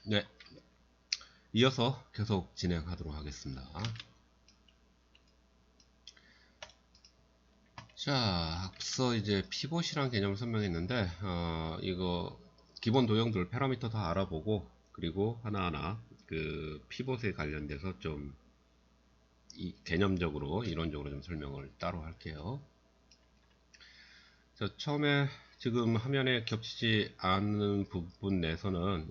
네, 이어서 계속 진행하도록 하겠습니다. 자, 앞서 이제 피봇이란 개념을 설명했는데, 이거 기본 도형들 파라미터 다 알아보고, 그리고 하나하나 그 피봇에 관련돼서 좀 이 개념적으로, 이론적으로 좀 설명을 따로 할게요. 자, 처음에 지금 화면에 겹치지 않는 부분 내에서는,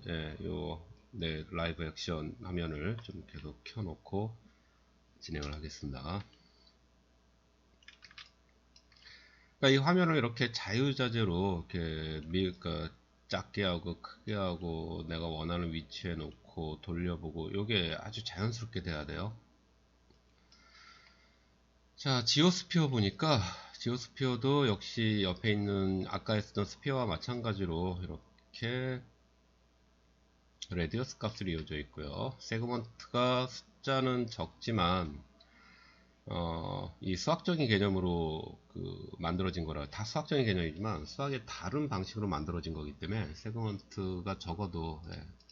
네, 라이브 액션 화면을 좀 계속 켜놓고 진행을 하겠습니다. 그러니까 이 화면을 이렇게 자유자재로 이렇게 그러니까 작게 하고 크게 하고 내가 원하는 위치에 놓고 돌려보고 이게 아주 자연스럽게 돼야 돼요. 자, 지오스피어 보니까 지오스피어도 역시 옆에 있는 아까 했던 스피어와 마찬가지로 이렇게 레디어스 값으로 이어져 있고요. 세그먼트가 숫자는 적지만 이 수학적인 개념으로 만들어진 거라 다 수학적인 개념이지만 수학의 다른 방식으로 만들어진 거기 때문에 세그먼트가 적어도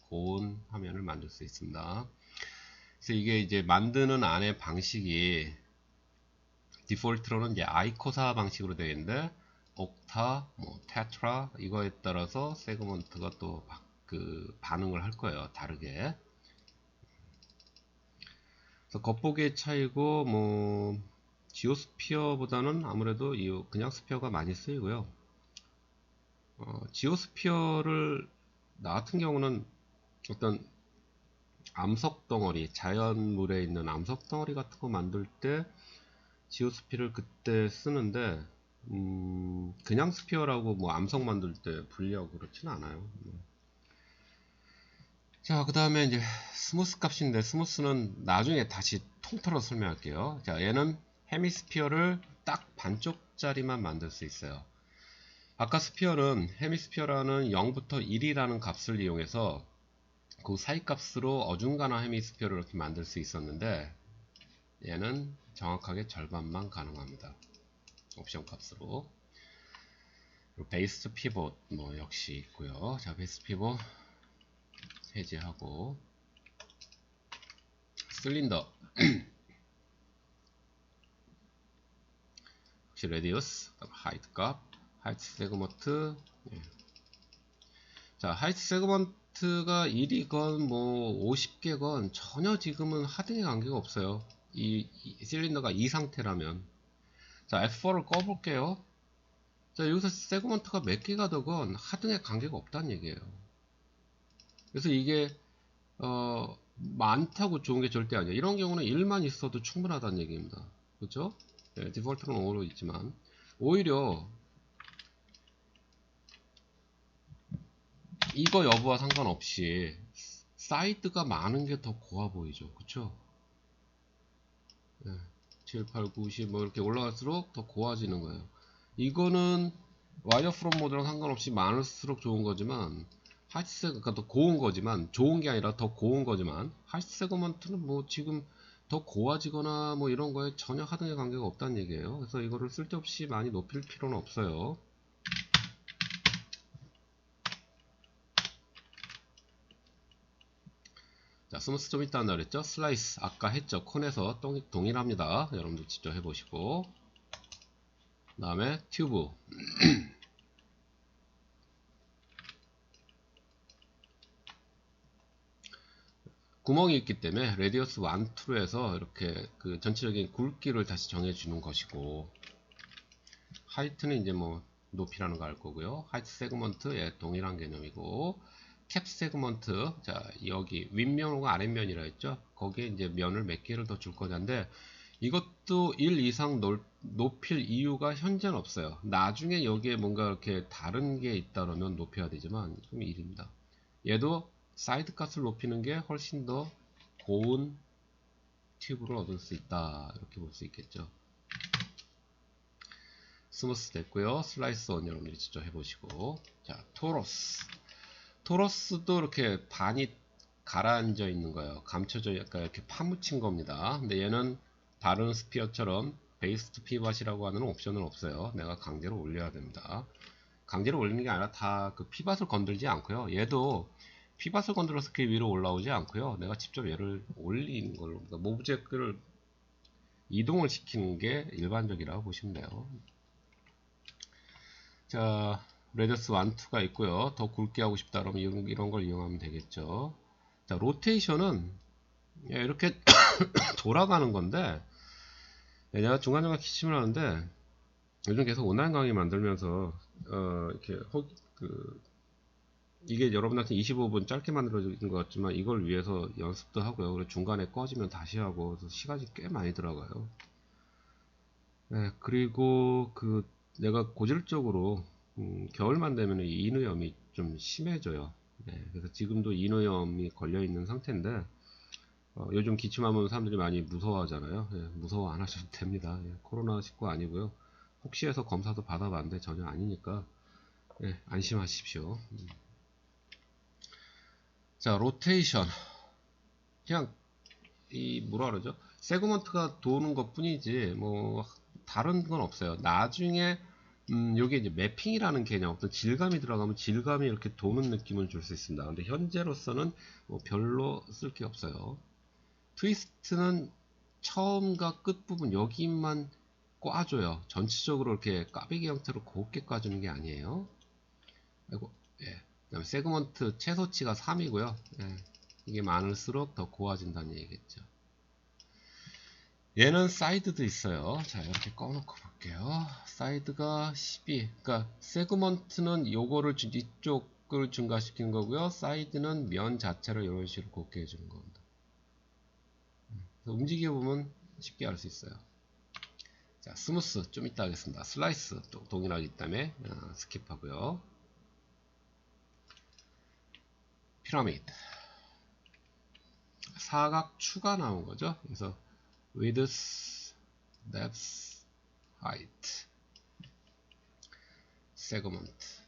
고운 화면을 만들 수 있습니다. 그래서 이게 이제 만드는 안의 방식이 디폴트로는 이제 아이코사 방식으로 되어 있는데 옥타, 뭐 테트라 이거에 따라서 세그먼트가 또 반응을 할 거예요. 다르게. 그래서 겉보기의 차이고 뭐 지오스피어보다는 아무래도 그냥 스피어가 많이 쓰이고요. 지오스피어를 나 같은 경우는 어떤 암석 덩어리, 자연물에 있는 암석 덩어리 같은 거 만들 때 지오스피어를 그때 쓰는데 그냥 스피어라고 뭐 암석 만들 때 분리하고 그렇진 않아요. 자, 그 다음에 이제 스무스 값인데 스무스는 나중에 다시 통틀어 설명할게요. 자, 얘는 헤미스피어를 딱 반쪽짜리만 만들 수 있어요. 아까 스피어는 헤미스피어라는 0부터 1이라는 값을 이용해서 그 사이 값으로 어중간한 헤미스피어를 이렇게 만들 수 있었는데 얘는 정확하게 절반만 가능합니다. 옵션 값으로. 베이스 피봇 뭐 역시 있고요. 자, 베이스 피봇 해제하고 실린더 역시 레디우스, 하이트 값, 하이트 세그먼트. 자, 하이트 세그먼트가 1이건 뭐 50개건 전혀 지금은 하등의 관계가 없어요. 이 실린더가 이 상태라면. 자, F4를 꺼볼게요. 자, 여기서 세그먼트가 몇 개가 되건 하등의 관계가 없다는 얘기예요. 그래서 이게 많다고 좋은 게 절대 아니에요. 이런 경우는 1만 있어도 충분하다는 얘기입니다. 그렇죠? 네, 디폴트는 5로 있지만 오히려 이거 여부와 상관없이 사이드가 많은 게 더 고와 보이죠. 그쵸? 네, 7, 8, 9, 10 뭐 이렇게 올라갈수록 더 고와지는 거예요. 이거는 와이어 프롬 모드랑 상관없이 많을수록 좋은 거지만 그러니까 더 고운 거지만 좋은 게 아니라 더 고운 거지만 하이트 세그먼트는 뭐 지금 더 고와지거나 뭐 이런 거에 전혀 하등의 관계가 없다는 얘기예요. 그래서 이거를 쓸데없이 많이 높일 필요는 없어요. 자, 스무스 좀 있다 한다 그랬죠? 슬라이스 아까 했죠? 콘에서 동일합니다. 여러분들 직접 해보시고. 그 다음에 튜브 구멍이 있기 때문에 레디어스 1, 2로 해서 이렇게 그 전체적인 굵기를 다시 정해주는 것이고, 하이트는 이제 뭐 높이라는 거 알 거고요. 하이트 세그먼트 예, 동일한 개념이고, 캡 세그먼트 자 여기 윗면과 아랫면이라 했죠. 거기에 이제 면을 몇 개를 더 줄 거냐인데 이것도 1 이상 높일 이유가 현재는 없어요. 나중에 여기에 뭔가 이렇게 다른 게 있다 그러면 높여야 되지만 지금 1입니다. 얘도 사이드 값을 높이는 게 훨씬 더 고운 튜브를 얻을 수 있다 이렇게 볼 수 있겠죠. 스무스 됐고요. 슬라이스 온 여러분들이 직접 해보시고. 자, 토러스도 이렇게 반이 가라앉아 있는 거예요. 감춰져 약간 이렇게 파묻힌 겁니다. 근데 얘는 다른 스피어처럼 베이스드 피벗이라고 하는 옵션은 없어요. 내가 강제로 올려야 됩니다. 강제로 올리는 게 아니라 다 그 피벗을 건들지 않고요. 얘도 피벗을 건드려서 그 위로 올라오지 않고요. 내가 직접 얘를 올리는 걸로, 그러니까 모브제를 이동을 시키는 게 일반적이라고 보시면 돼요. 자, 레디어스 1, 2가 있고요. 더 굵게 하고 싶다 그러면 이런 걸 이용하면 되겠죠. 자, 로테이션은 이렇게 돌아가는 건데, 내가 중간중간 기침을 하는데 요즘 계속 온라인 강의 만들면서 이렇게 이게 여러분한테 25분 짧게 만들어진 것 같지만 이걸 위해서 연습도 하고요. 그리고 중간에 꺼지면 다시 하고, 그래서 시간이 꽤 많이 들어가요. 네, 그리고 내가 고질적으로 겨울만 되면 인후염이 좀 심해져요. 네, 그래서 지금도 인후염이 걸려 있는 상태인데 요즘 기침하면 사람들이 많이 무서워하잖아요. 예, 무서워 안 하셔도 됩니다. 예, 코로나19 아니고요. 혹시 해서 검사도 받아봤는데 전혀 아니니까 예, 안심하십시오. 자, 로테이션. 그냥 뭐라 그러죠? 세그먼트가 도는 것 뿐이지 뭐 다른 건 없어요. 나중에 여기 이제 매핑이라는 개념, 어떤 질감이 들어가면 질감이 이렇게 도는 느낌을 줄 수 있습니다. 근데 현재로서는 뭐 별로 쓸 게 없어요. 트위스트는 처음과 끝 부분 여기만 꽈줘요. 전체적으로 이렇게 까베기 형태로 곱게 꽈주는 게 아니에요. 그리고 예. 그다음에 세그먼트 최소치가 3이고요. 예. 이게 많을수록 더 고와진다는 얘기겠죠. 얘는 사이드도 있어요. 자, 이렇게 꺼놓고 볼게요. 사이드가 12. 그러니까 세그먼트는 요거를 이쪽을 증가시키는 거고요. 사이드는 면 자체를 이런 식으로 곱게 해주는 겁니다. 움직여 보면 쉽게 알 수 있어요. 자, 스무스 좀 이따 하겠습니다. 슬라이스 또 동일하기 때문에 스킵하고요. 피라미드 사각추가 나온 거죠. 그래서 width, depth, height, segment.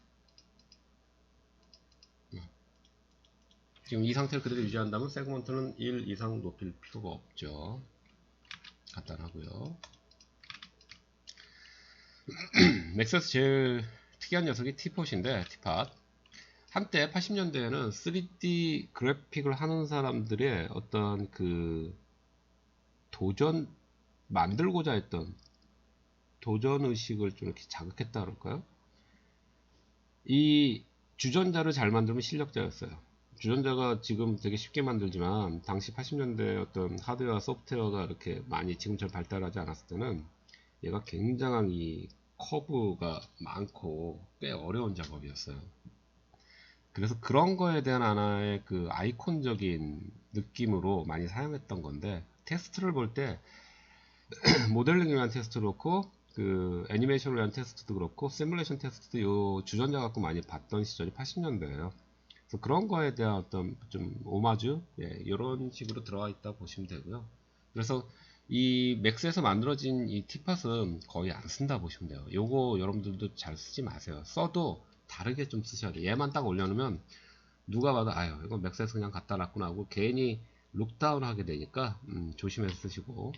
지금 이 상태를 그대로 유지한다면 세그먼트는 1 이상 높일 필요가 없죠. 간단하고요. 맥스에서 제일 특이한 녀석이 티폿인데, 티팟. 한때 80년대에는 3D 그래픽을 하는 사람들의 어떤 도전, 만들고자 했던 도전 의식을 좀 이렇게 자극했다 그럴까요? 이 주전자를 잘 만들면 실력자였어요. 주전자가 지금 되게 쉽게 만들지만 당시 80년대 어떤 하드웨어와 소프트웨어가 이렇게 많이 지금처럼 발달하지 않았을 때는 얘가 굉장한 이 커브가 많고 꽤 어려운 작업이었어요. 그래서 그런 거에 대한 하나의 아이콘적인 느낌으로 많이 사용했던 건데, 테스트를 볼 때 모델링을 위한 테스트도 그렇고 애니메이션을 위한 테스트도 그렇고 시뮬레이션 테스트도 요 주전자 갖고 많이 봤던 시절이 80년대예요. 그래서 그런 거에 대한 어떤 좀 오마주, 이런 식으로 들어가 있다 보시면 되고요. 그래서 이 맥스에서 만들어진 이 티팟은 거의 안 쓴다 보시면 돼요. 요거 여러분들도 잘 쓰지 마세요. 써도 다르게 좀 쓰셔야 돼요. 얘만 딱 올려놓으면 누가 봐도 아유 이거 맥스에서 그냥 갖다 놨구나 하고 괜히 룩다운 하게 되니까 조심해서 쓰시고.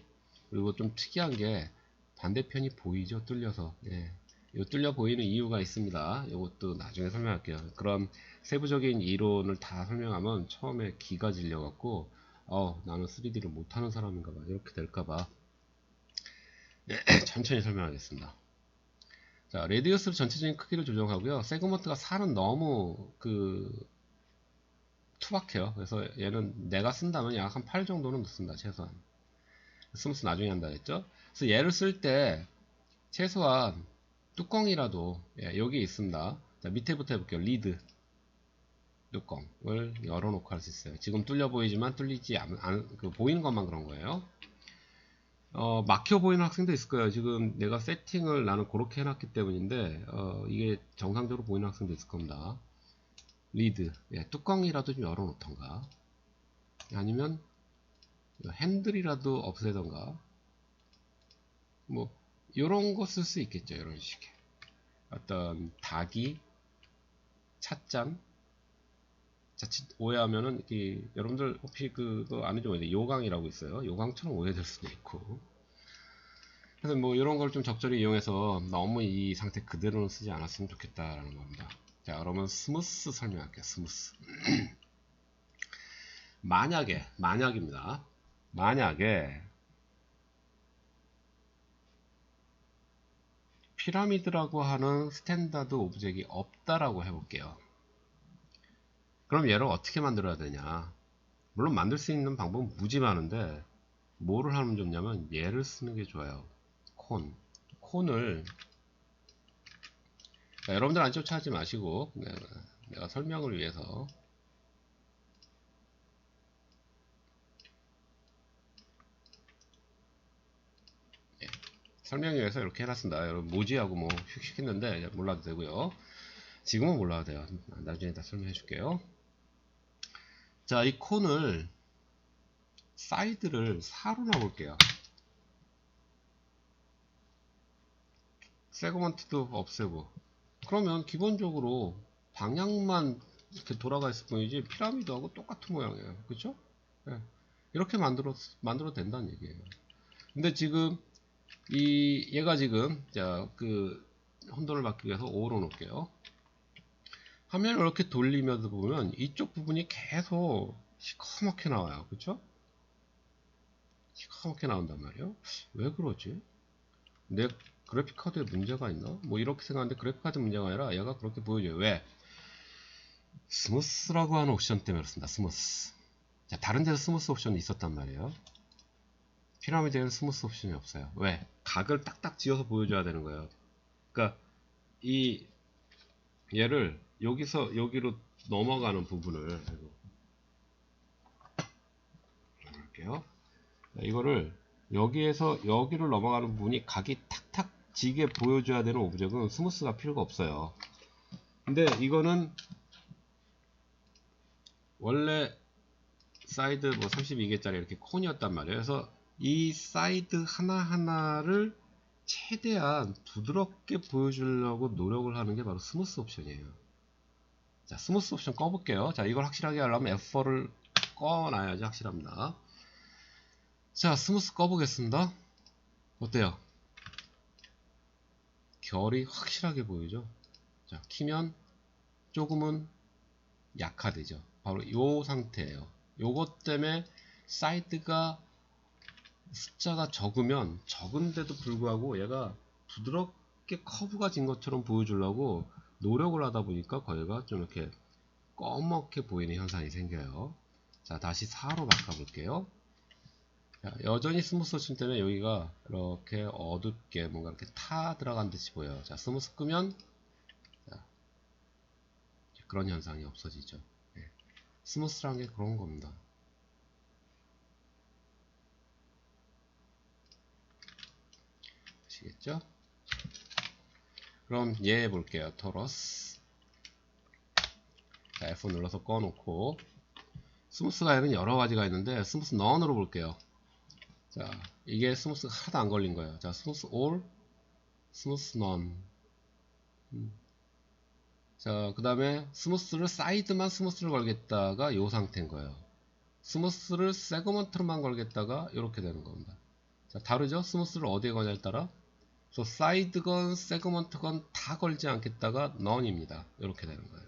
그리고 좀 특이한 게 반대편이 보이죠? 뚫려서. 예. 이 뚫려 보이는 이유가 있습니다. 이것도 나중에 설명할게요. 그런 세부적인 이론을 다 설명하면 처음에 기가 질려갖고 나는 3D를 못하는 사람인가봐 이렇게 될까봐 천천히 설명하겠습니다. 자, 레디우스로 전체적인 크기를 조정하고요. 세그먼트가 4는 너무 투박해요. 그래서 얘는 내가 쓴다면 약 한 8 정도는 넣습니다. 최소한. 스무스 나중에 한다 했죠. 그래서 얘를 쓸 때 최소한 뚜껑이라도 여기 있습니다. 자, 밑에부터 해볼게요. 리드 뚜껑을 열어놓고 할 수 있어요. 지금 뚫려 보이지만 뚫리지 보이는 것만 그런 거예요. 막혀 보이는 학생도 있을 거예요. 지금 내가 세팅을 나는 그렇게 해놨기 때문인데 이게 정상적으로 보이는 학생도 있을 겁니다. 리드 뚜껑이라도 좀 열어놓던가 아니면 핸들이라도 없애던가 뭐 요런 거 쓸 수 있겠죠. 이런 식의 어떤 닫기 찻잔 자칫 오해하면은 여러분들 혹시 그거 아는지 모르겠는데 요강이라고 있어요. 요강처럼 오해될 수도 있고. 그래서 뭐 이런 걸 좀 적절히 이용해서 너무 이 상태 그대로는 쓰지 않았으면 좋겠다라는 겁니다. 자, 그러면 스무스 설명할게요. 스무스. 만약입니다. 만약에 피라미드라고 하는 스탠다드 오브젝이 없다라고 해볼게요. 그럼 얘를 어떻게 만들어야 되냐? 물론 만들 수 있는 방법은 무지 많은데 뭐를 하면 좋냐면 얘를 쓰는 게 좋아요. 콘을 여러분들 안 쫓아하지 마시고 내가 설명을 위해서 설명을 위해서 이렇게 해놨습니다. 여러분 모지하고 뭐 휙휙 했는데 몰라도 되고요. 지금은 몰라도 돼요. 나중에 다 설명해 줄게요. 자, 이 콘을 사이드를 4로 놔볼게요. 세그먼트도 없애고. 그러면 기본적으로 방향만 이렇게 돌아가 있을 뿐이지 피라미드하고 똑같은 모양이에요. 그쵸? 네. 이렇게 만들어도 된다는 얘기예요. 근데 지금 얘가 지금 혼돈을 받기 위해서 5로 놓을게요. 화면을 이렇게 돌리면서 보면 이쪽 부분이 계속 시커멓게 나와요. 그쵸? 시커멓게 나온단 말이에요. 왜 그러지? 내 그래픽카드에 문제가 있나? 뭐 이렇게 생각하는데 그래픽카드 문제가 아니라 얘가 그렇게 보여줘요. 왜? 스무스라고 하는 옵션 때문에 그렇습니다. 스무스. 자, 다른 데서 스무스 옵션이 있었단 말이에요. 피라미드에는 스무스 옵션이 없어요. 왜? 각을 딱딱 지어서 보여줘야 되는 거예요. 그러니까 얘를 여기서 여기로 넘어가는 부분을 할게요. 이거를 여기에서 여기를 넘어가는 부분이 각이 탁탁 지게 보여줘야 되는 오브젝은 스무스가 필요가 없어요. 근데 이거는 원래 사이드 뭐 32개짜리 이렇게 콘이었단 말이에요. 그래서 이 사이드 하나하나를 최대한 부드럽게 보여주려고 노력을 하는 게 바로 스무스 옵션이에요. 자, 스무스 옵션 꺼볼게요. 자, 이걸 확실하게 하려면 F4를 꺼놔야지 확실합니다. 자, 스무스 꺼보겠습니다. 어때요? 결이 확실하게 보이죠? 자, 키면 조금은 약화되죠. 바로 이 상태예요. 요것 때문에 사이드가 숫자가 적으면 적은데도 불구하고 얘가 부드럽게 커브가 진 것처럼 보여주려고 노력을 하다 보니까 거기가 좀 이렇게 검게 보이는 현상이 생겨요. 자, 다시 4로 바꿔볼게요. 자, 여전히 스무스 옵션 때문에 여기가 이렇게 어둡게 뭔가 이렇게 타 들어간 듯이 보여요. 자, 스무스 끄면 자, 그런 현상이 없어지죠. 네. 스무스라는 게 그런 겁니다. 아시겠죠? 그럼 얘 해볼게요. 토러스. 자, F 눌러서 꺼놓고 스무스가 얘는 여러 가지가 있는데 스무스 넌으로 볼게요. 자, 이게 스무스가 하나도 안 걸린 거예요. 자, 스무스 올, 스무스 넌. 자, 그 다음에 스무스를 사이드만 스무스를 걸겠다가 이 상태인 거예요. 스무스를 세그먼트로만 걸겠다가 이렇게 되는 겁니다. 자, 다르죠? 스무스를 어디에 거냐에 따라. 그래서 사이드건 세그먼트건 다 걸지 않겠다가 넌입니다. 이렇게 되는 거예요.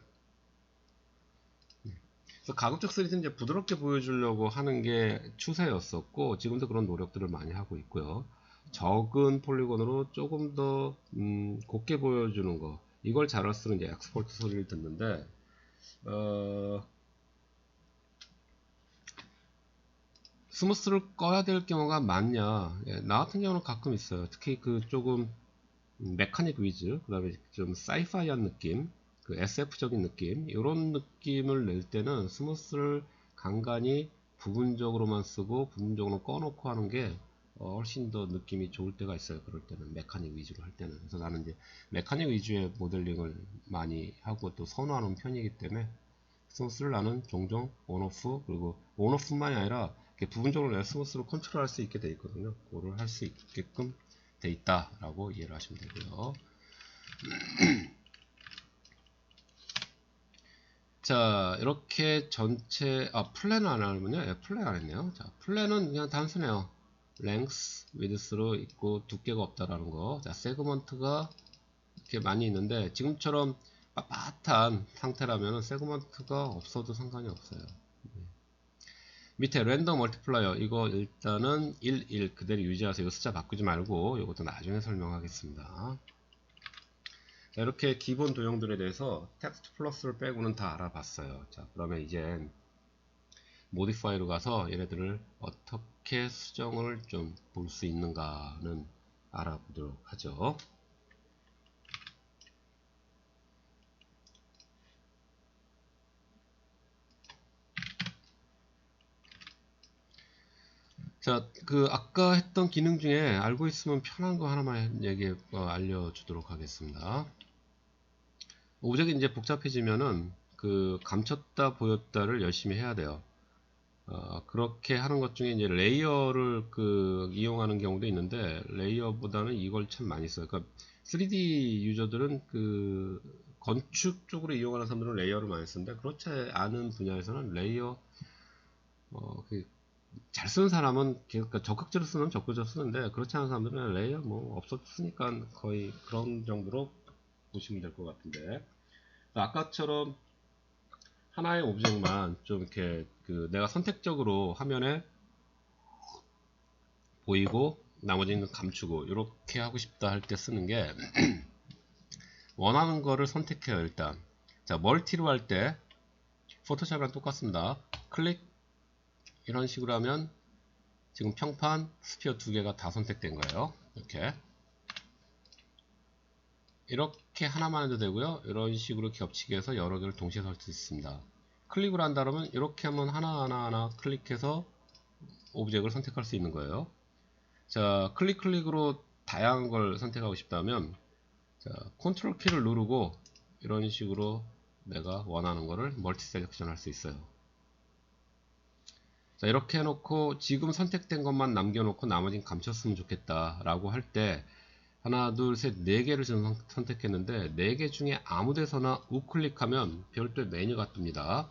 그래서 가급적 시리즈는 이제 부드럽게 보여주려고 하는 게 추세였었고 지금도 그런 노력들을 많이 하고 있고요. 적은 폴리곤으로 조금 더 곱게 보여주는 거, 이걸 잘할수록 이제 엑스포트 소리를 듣는데 스무스를 꺼야 될 경우가 많냐? 예, 나 같은 경우는 가끔 있어요. 특히 그 조금 메카닉 위즈, 그 다음에 좀 사이파이한 느낌, 그 SF적인 느낌, 이런 느낌을 낼 때는 스무스를 간간히 부분적으로만 쓰고 부분적으로 꺼놓고 하는 게 훨씬 더 느낌이 좋을 때가 있어요. 그럴 때는 메카닉 위주로 할 때는. 그래서 나는 이제 메카닉 위주의 모델링을 많이 하고 또 선호하는 편이기 때문에 스무스를 나는 종종 온오프, 그리고 온오프만이 아니라 부분적으로 내가 스무스로 컨트롤할 수 있게 돼 있거든요. 그거를 할 수 있게끔 돼 있다라고 이해를 하시면 되고요. 자, 이렇게 전체 플랜을 안 하면요. 예, 플랜 안 했네요. 자, 플랜은 그냥 단순해요. length, width로 있고 두께가 없다라는 거. 자, 세그먼트가 이렇게 많이 있는데 지금처럼 빳빳한 상태라면 세그먼트가 없어도 상관이 없어요. 밑에 랜덤 멀티플라이어 이거 일단은 1 그대로 유지하세요. 이거 숫자 바꾸지 말고 이것도 나중에 설명하겠습니다. 자, 이렇게 기본 도형들에 대해서 텍스트 플러스를 빼고는 다 알아봤어요. 자, 그러면 이제 모디파이로 가서 얘네들을 어떻게 수정을 좀 볼 수 있는가는 알아보도록 하죠. 자, 그 아까 했던 기능 중에 알고 있으면 편한 거 하나만 알려주도록 하겠습니다. 오브젝이 이제 복잡해지면은 그 감췄다 보였다를 열심히 해야 돼요. 그렇게 하는 것 중에 이제 레이어를 이용하는 경우도 있는데 레이어보다는 이걸 참 많이 써요. 그러니까 3D 유저들은 그 건축 쪽으로 이용하는 사람들은 레이어를 많이 쓰는데 그렇지 않은 분야에서는 레이어 잘 쓰는 사람은 그러니까 적극적으로 쓰는 적극적으로 쓰는데 그렇지 않은 사람들은 레이어 뭐 없었으니까 거의 그런 정도로 보시면 될 것 같은데 아까처럼 하나의 오브젝만 좀 이렇게 내가 선택적으로 화면에 보이고 나머지는 감추고 이렇게 하고 싶다 할 때 쓰는 게 원하는 거를 선택해요. 일단 자 멀티로 할 때 포토샵이랑 똑같습니다. 클릭 이런 식으로 하면 지금 평판 스피어 두 개가 다 선택된 거예요. 이렇게 하나만 해도 되고요. 이런 식으로 겹치게 해서 여러 개를 동시에 설 수 있습니다. 클릭을 한다 그러면 이렇게 하면 하나하나 클릭해서 오브젝을 선택할 수 있는 거예요. 자, 클릭으로 다양한 걸 선택하고 싶다면 자, 컨트롤 키를 누르고 이런 식으로 내가 원하는 거를 멀티 셀렉션 할 수 있어요. 자, 이렇게 해놓고 지금 선택된 것만 남겨놓고 나머지는 감췄으면 좋겠다 라고 할 때 하나 둘셋 4개를 지금 선택했는데 4개 중에 아무 데서나 우클릭하면 별도의 메뉴가 뜹니다.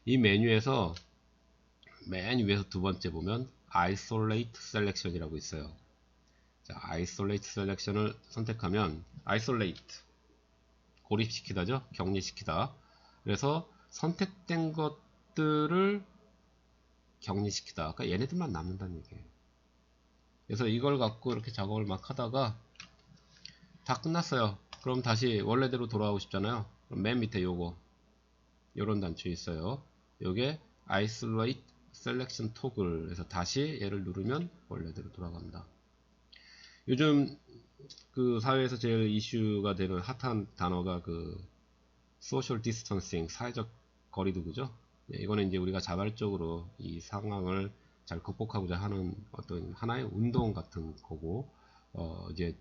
이 메뉴에서 맨 위에서 두 번째 보면 Isolate Selection 이라고 있어요. 자, Isolate Selection을 선택하면 Isolate 고립시키다죠. 격리시키다. 그래서 선택된 것들을 격리시키다. 그러니까 얘네들만 남는다는 얘기예요. 그래서 이걸 갖고 이렇게 작업을 막 하다가 다 끝났어요. 그럼 다시 원래대로 돌아가고 싶잖아요. 그럼 맨 밑에 요거 요런 단추 있어요. 요게 Isolate Selection Toggle 해서 다시 얘를 누르면 원래대로 돌아갑니다. 요즘 그 사회에서 제일 이슈가 되는 핫한 단어가 그 Social Distancing, 사회적 거리두기죠. 이거는 이제 우리가 자발적으로 이 상황을 잘 극복하고자 하는 어떤 하나의 운동 같은 거고, 이제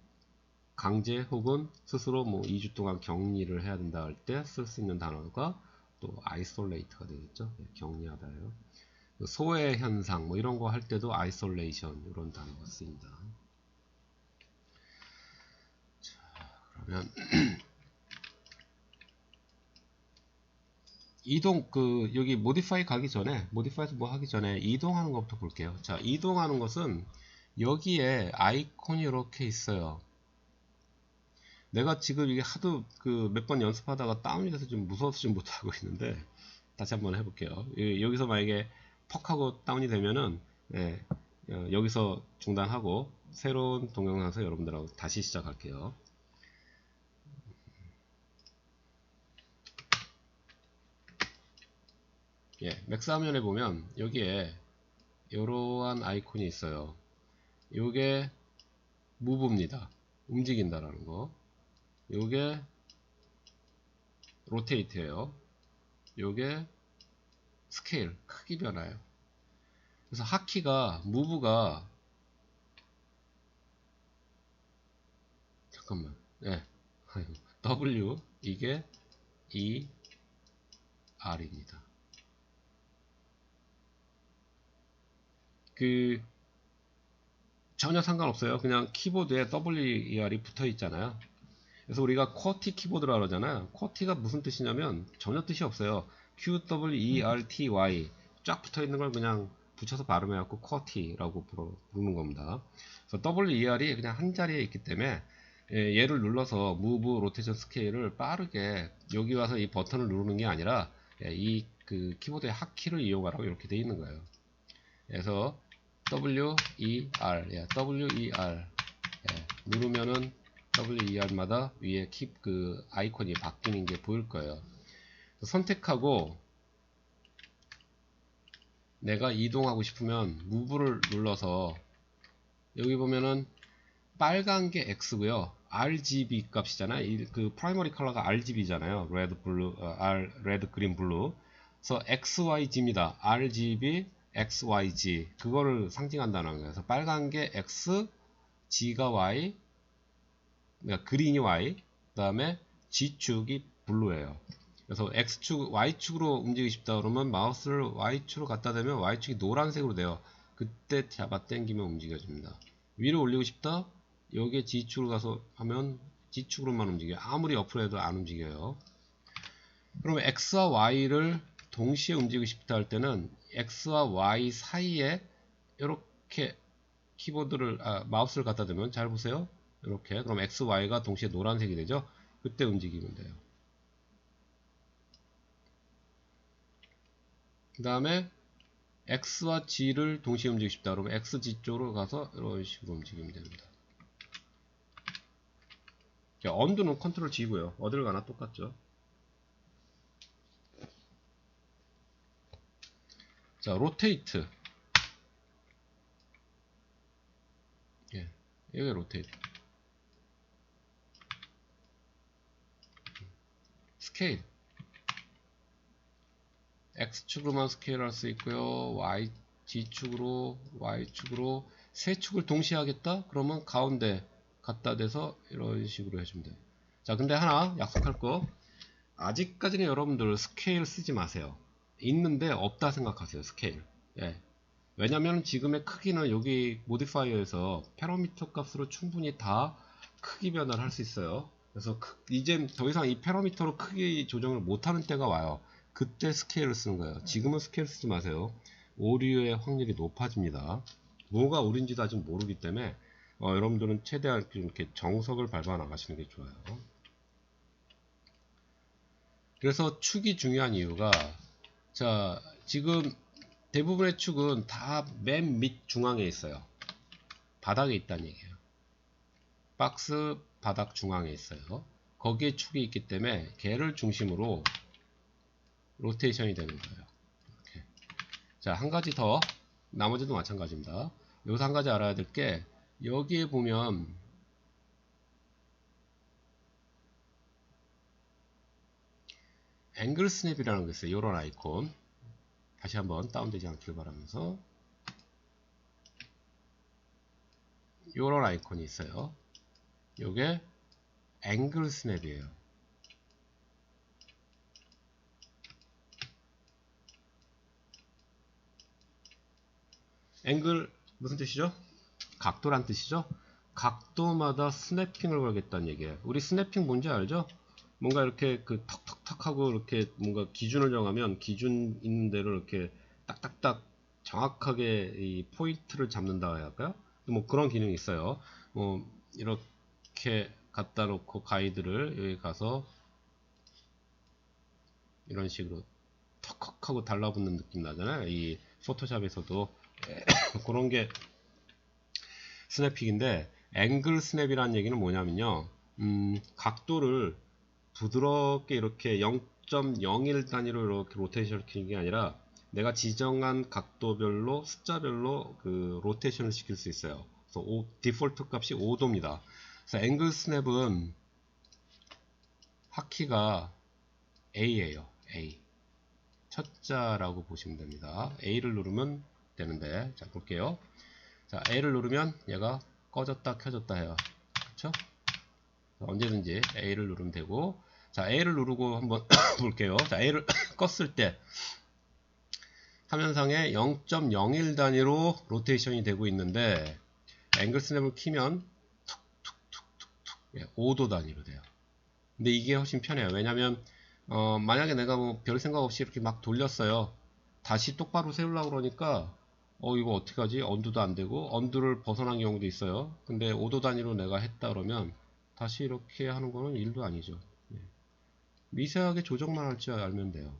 강제 혹은 스스로 뭐 2주 동안 격리를 해야 된다 할 때 쓸 수 있는 단어가 또 isolate가 되겠죠. 격리하다예요. 소외 현상 뭐 이런 거 할 때도 isolation 이런 단어가 쓰입니다. 자, 그러면 이동 여기 모디파이 가기 전에 모디파이에서 뭐 하기 전에 이동하는 것부터 볼게요. 자, 이동하는 것은 여기에 아이콘이 이렇게 있어요. 내가 지금 이게 하도 몇 번 연습하다가 다운이 돼서 좀 무서워서 좀 못하고 있는데 다시 한번 해볼게요. 여기서 만약에 퍽 하고 다운이 되면은 여기서 중단하고 새로운 동영상에서 여러분들하고 다시 시작할게요. 맥스 화면에 보면 여기에 이러한 아이콘이 있어요. 요게 무브입니다. 움직인다라는 거. 요게 로테이트예요. 요게 스케일, 크기 변화예요. 그래서 하키가 무브가 잠깐만, W 이게 E R입니다. 전혀 상관없어요. 그냥 키보드에 WER이 붙어 있잖아요. 그래서 우리가 쿼티 키보드라 그러잖아요. 쿼티가 무슨 뜻이냐면 전혀 뜻이 없어요. QWERTY 쫙 붙어 있는 걸 그냥 붙여서 발음해갖고 쿼티라고 부르는 겁니다. 그래서 WER이 그냥 한 자리에 있기 때문에 얘를 눌러서 Move, Rotation, Scale을 빠르게 여기 와서 이 버튼을 누르는 게 아니라 이 키보드의 핫키를 이용하라고 이렇게 되어 있는 거예요. 그래서 WER, 예, WER, 예, 누르면은 WER마다 위에 킵 그 아이콘이 바뀌는 게 보일 거예요. 선택하고 내가 이동하고 싶으면 무브를 눌러서 여기 보면은 빨간 게 X고요. RGB 값이잖아요. 그 프라이머리 컬러가 RGB잖아요. 레드 블루, 레드 그린 블루. 그래서 XYG입니다. RGB XYG 그거를 상징한다는 거예요. 그래서 빨간 게 X, G가 Y, 그러니까 그린이 Y, 그 다음에 G축이 블루예요. 그래서 X축, Y축으로 움직이고 싶다 그러면 마우스를 Y축으로 갖다 대면 Y축이 노란색으로 돼요. 그때 잡아 당기면 움직여집니다. 위로 올리고 싶다? 여기에 G축으로 가서 하면 G축으로만 움직여요. 아무리 옆으로 해도 안 움직여요. 그러면 X와 Y를 동시에 움직이고 싶다 할 때는 X와 Y 사이에 이렇게 키보드를, 마우스를 갖다 대면 잘 보세요. 이렇게. 그럼 X, Y가 동시에 노란색이 되죠? 그때 움직이면 돼요. 그 다음에 X와 G를 동시에 움직이고 싶다 그러면 XG 쪽으로 가서 이런 식으로 움직이면 됩니다. 언두는 컨트롤 G고요. 어딜 가나 똑같죠. 자, 로테이트. 예, 이게 로테이트. 스케일. X축으로만 스케일 할 수 있고요. G축으로, Y축으로 세 축을 동시에 하겠다? 그러면 가운데 갖다 대서 이런 식으로 해주면 돼요. 자, 근데 하나 약속할 거. 아직까지는 여러분들 스케일 쓰지 마세요. 있는데 없다 생각하세요. 스케일. 예. 왜냐면 지금의 크기는 여기 모디파이어에서 패러미터 값으로 충분히 다 크기 변화를 할 수 있어요. 그래서 이제 더 이상 이 패러미터로 크기 조정을 못하는 때가 와요. 그때 스케일을 쓰는 거예요. 지금은 스케일 쓰지 마세요. 오류의 확률이 높아집니다. 뭐가 오류인지도 아직 모르기 때문에 여러분들은 최대한 이렇게 정석을 밟아 나가시는 게 좋아요. 그래서 축이 중요한 이유가, 자, 지금 대부분의 축은 다 맨 밑 중앙에 있어요. 바닥에 있다는 얘기예요. 박스 바닥 중앙에 있어요. 거기에 축이 있기 때문에 걔를 중심으로 로테이션이 되는 거예요. 이렇게. 자, 한 가지 더, 나머지도 마찬가지입니다. 여기서 한 가지 알아야 될 게, 여기에 보면 앵글 스냅이라는 게 있어요. 이런 아이콘. 다시 한번 다운되지 않길 바라면서 이런 아이콘이 있어요. 요게 앵글 스냅이에요. 앵글 무슨 뜻이죠? 각도란 뜻이죠? 각도마다 스냅핑을 걸겠다는 얘기예요. 우리 스냅핑 뭔지 알죠? 뭔가 이렇게 그 턱턱턱 하고 이렇게 뭔가 기준을 정하면 기준 있는 대로 이렇게 딱딱딱 정확하게 이 포인트를 잡는다 해야 할까요? 뭐 그런 기능이 있어요. 이렇게 갖다 놓고 가이드를 여기 가서 이런 식으로 턱턱 하고 달라붙는 느낌 나잖아요. 이 포토샵에서도 그런 게 스냅핑인데, 앵글 스냅이라는 얘기는 뭐냐면요, 각도를 부드럽게 이렇게 0.01 단위로 이렇게 로테이션을 시키는 게 아니라 내가 지정한 각도별로 숫자별로 그 로테이션을 시킬 수 있어요. 그래서 디폴트 값이 5도입니다. 그래서 앵글 스냅은 하키가 A예요. A. 첫 자라고 보시면 됩니다. A를 누르면 되는데, 자 볼게요. 자, A를 누르면 얘가 꺼졌다 켜졌다 해요. 그쵸? 언제든지 A를 누르면 되고, 자, A를 누르고 한번 볼게요. 자, A를 껐을 때 화면상에 0.01 단위로 로테이션이 되고 있는데, 앵글 스냅을 키면 툭툭툭툭툭 5도 단위로 돼요. 근데 이게 훨씬 편해요. 왜냐면 만약에 내가 뭐 별 생각 없이 이렇게 막 돌렸어요. 다시 똑바로 세우려고 그러니까 이거 어떻게 하지? 언두도 안 되고 언두를 벗어난 경우도 있어요. 근데 5도 단위로 내가 했다 그러면 다시 이렇게 하는 거는 일도 아니죠. 미세하게 조정만 할 줄 알면 돼요.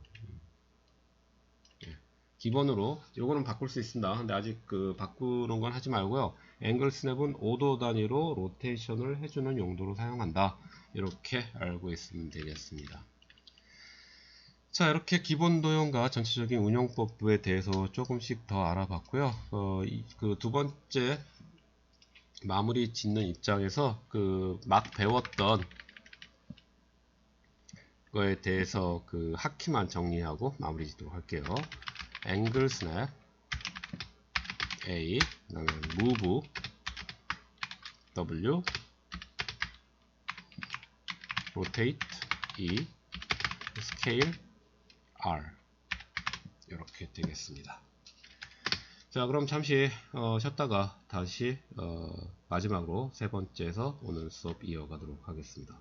기본으로 요거는 바꿀 수 있습니다. 근데 아직 그 바꾸는 건 하지 말고요. 앵글 스냅은 5도 단위로 로테이션을 해주는 용도로 사용한다. 이렇게 알고 있으면 되겠습니다. 자, 이렇게 기본 도형과 전체적인 운영법에 대해서 조금씩 더 알아봤고요. 그 두 번째 마무리 짓는 입장에서 그 막 배웠던 거에 대해서 그 하키만 정리하고 마무리 짓도록 할게요. 앵글 스냅 A, 그다음에 move W, rotate E, scale R 이렇게 되겠습니다. 자, 그럼 잠시 쉬었다가 다시 마지막으로 세 번째에서 오늘 수업 이어가도록 하겠습니다.